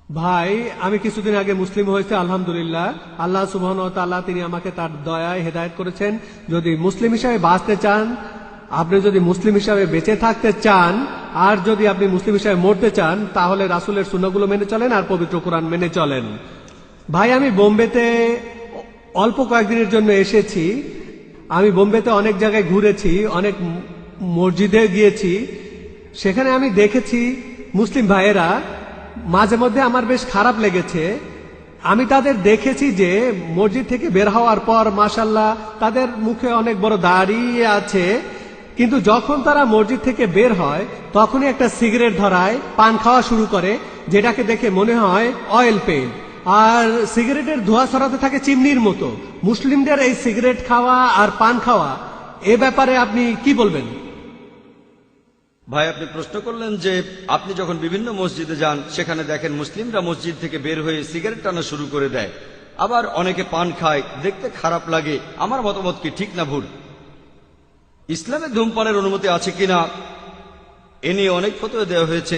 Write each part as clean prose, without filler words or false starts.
ভাই, আমি কিছুদিন আগে মুসলিম হয়েছে, আলহামদুলিল্লাহ। আল্লাহ সুবহানাহু ওয়া তাআলা তিনি আমাকে তার দয়ায় হেদায়েত করেছেন। যদি মুসলিম হিসাবে বাঁচতে চান, আপনি যদি মুসলিম হিসাবে বেঁচে থাকতে চান, আর যদি আপনি মুসলিম হিসাবে মরতে চান, তাহলে রাসূলের সুন্নাহগুলো মেনে চলেন আর পবিত্র কোরআন মেনে চলেন। ভাই, আমি বোম্বেতে অল্প কয়েকদিনের জন্য এসেছি। আমি বোম্বেতে অনেক জায়গায় ঘুরেছি, অনেক মসজিদে গিয়েছি। সেখানে আমি দেখেছি মুসলিম ভাইয়েরা, মাঝে মধ্যে আমার বেশ খারাপ লেগেছে। আমি তাদের দেখেছি যে মসজিদ থেকে বের হওয়ার পর মাশাআল্লাহ তাদের মুখে অনেক বড় দাড়ি আছে, কিন্তু যখন তারা মসজিদ থেকে বের হয় তখনই একটা সিগারেট ধরায়, পান খাওয়া শুরু করে, যেটাকে দেখে মনে হয় অয়েল পেইন্ট, আর সিগারেটের ধোঁয়া ছড়াতে থাকে চিমনির মতো। মুসলিমদের এই সিগারেট খাওয়া আর পান খাওয়া, এ ব্যাপারে আপনি কি বলবেন? ভাই, আপনি প্রশ্ন করলেন যে আপনি যখন বিভিন্ন মসজিদে যান সেখানে দেখেন মুসলিমরা মসজিদ থেকে বের হয়ে সিগারেট টানা শুরু করে দেয়, আবার অনেকে পান খায়, দেখতে খারাপ লাগে। আমার মতামত কি ঠিক না ভুল? ইসলামে ধূমপানের অনুমতি আছে কিনা এ নিয়ে অনেক ফতোয়া দেওয়া হয়েছে।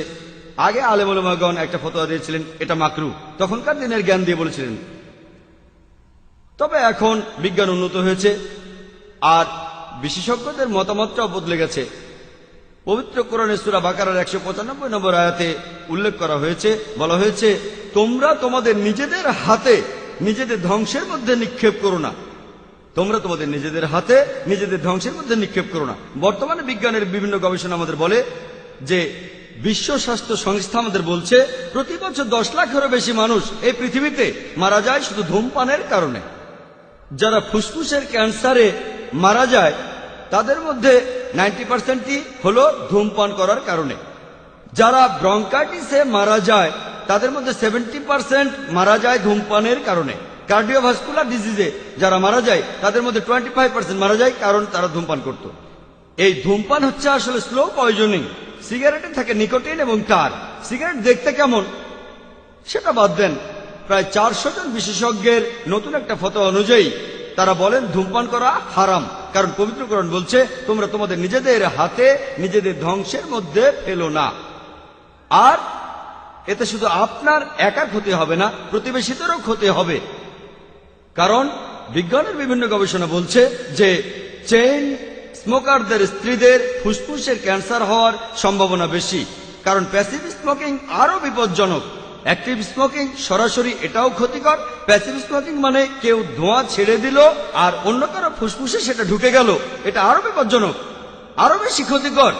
আগে আলেম ওলামাগণ একটা ফতোয়া দিয়েছিলেন এটা মাকরু, তখনকার দিনের জ্ঞান দিয়ে বলেছিলেন। তবে এখন বিজ্ঞান উন্নত হয়েছে আর বিশেষজ্ঞদের মতামতটাও বদলে গেছে। পবিত্র কোরআনে সূরা বাকারার 195 নম্বর আয়াতে উল্লেখ করা হয়েছে, বলা হয়েছে, তোমরা তোমাদের নিজেদের হাতে নিজেদের ধ্বংসের মধ্যে নিক্ষেপ করো না। তোমরা তোমাদের নিজেদের হাতে নিজেদের ধ্বংসের মধ্যে নিক্ষেপ করো না। বর্তমানে বিজ্ঞানের বিভিন্ন গবেষণা আমাদের বলে যে বিশ্ব স্বাস্থ্য সংস্থা আমাদের বলছে প্রতি বছর 10 লাখেরও বেশি মানুষ এই পৃথিবীতে মারা যায় শুধু ধূমপানের কারণে। যারা ফুসফুসের ক্যান্সারে মারা যায় তাদের মধ্যে 90%ই হলো ধূমপান করার কারণে। যারা ব্রঙ্কাইটিসে মারা যায় তাদের মধ্যে 70% মারা যায় ধূমপানের কারণে। কার্ডিওভাস্কুলার ডিজিজে যারা মারা যায় তাদের মধ্যে 25% মারা যায় কারণ তারা ধূমপান করত। এই ধূমপান হচ্ছে আসলে স্লো পয়জনিং। সিগারেটে থাকে নিকোটিন এবং টার। সিগারেট দেখতে কেমন সেটা বাদ দেন, প্রায় 400 জন বিশেষজ্ঞের নতুন একটা ফতোয়া অনুযায়ী তারা বলেন ধূমপান করা হারাম, কারণ পবিত্র কোরআন বলছে তোমরা তোমাদের নিজেদের হাতে নিজেদের ধ্বংসের মধ্যে ফেলো না। আর এতে শুধু আপনার একার ক্ষতি হবে না, প্রতিবেশীদেরও ক্ষতি হবে। কারণ বিজ্ঞানের বিভিন্ন গবেষণা বলছে যে চেইন স্মোকারদের স্ত্রীদের ফুসফুসের ক্যান্সার হওয়ার সম্ভাবনা বেশি, কারণ প্যাসিভ স্মোকিং আরো বিপজ্জনক। অ্যাক্টিভ স্মোকিং সরাসরি এটাও ক্ষতিকর। প্যাসিভ স্মোকিং মানে কেউ ধোঁয়া ছেড়ে দিল আর অন্য কারো ফুসফুসে সেটা ঢুকে গেল, এটা আরো বিপজ্জনক, আরো বেশি ক্ষতিকর।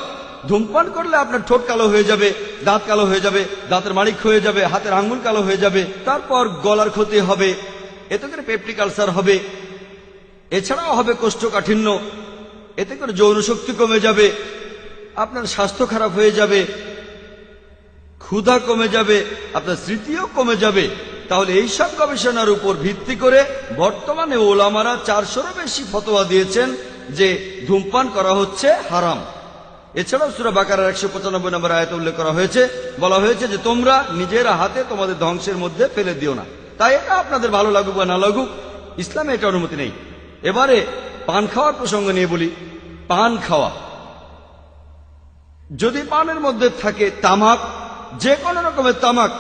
ধূমপান করলে আপনার ঠোঁট কালো হয়ে যাবে, দাঁত কালো হয়ে যাবে, দাঁতের মাড়ি হয়ে যাবে, হাতের আঙ্গুল কালো হয়ে যাবে, তারপর গলার ক্ষতি হবে, এতে করে পেপটিক আলসার হবে, এছাড়াও হবে কোষ্ঠকাঠিন্য, এতে করে যৌন শক্তি কমে যাবে, আপনার স্বাস্থ্য খারাপ হয়ে যাবে, ক্ষুধা কমে যাবে, আপনার স্মৃতিও কমে যাবে। তাহলে এইসব গবেষণার উপর ভিত্তি করে বর্তমানে ওলামারা 400-এরও বেশি ফতোয়া দিয়েছেন যে ধূমপান করা হচ্ছে হারাম। এছাড়াও সূরা বাকারার 195 নম্বর আয়াতে উল্লেখ করা হয়েছে, বলা হয়েছে যে তোমরা নিজের হাতে তোমাদের ধ্বংসের মধ্যে ফেলে দিও না। তাই এটা আপনাদের ভালো লাগুক বা না লাগুক, ইসলামে এটা অনুমতি নেই। এবারে পান খাওয়ার প্রসঙ্গ নিয়ে বলি। পান খাওয়া, যদি পানের মধ্যে থাকে তামাক, যে কোনো রকমের তামাক,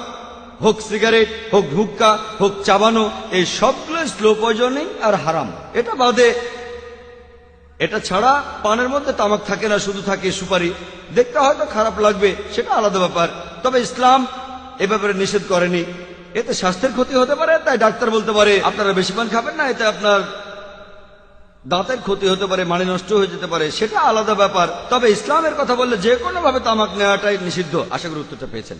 হোক সিগারেট, হোক হুক্কা, হোক চাবানো, এই সবগুলো স্লো পয়জনিং আর হারাম। এটা বাদে, এটা ছাড়া পানের মধ্যে তামাক থাকে না, শুধু থাকে সুপারি। দেখতে হয়তো খারাপ লাগবে, সেটা আলাদা ব্যাপার, তবে ইসলাম এ ব্যাপারে নিষেধ করেনি। এতে স্বাস্থ্যের ক্ষতি হতে পারে, তাই ডাক্তার বলতে পারে আপনারা বেশি পান খাবেন না, এতে আপনার দাঁতের ক্ষতি হতে পারে, মাড়ি নষ্ট হয়ে যেতে পারে, সেটা আলাদা ব্যাপার। তবে ইসলামের কথা বললে যে কোনো ভাবে তামাক নেওয়াটাই নিষিদ্ধ। আশা করি উত্তরটা পেয়েছেন।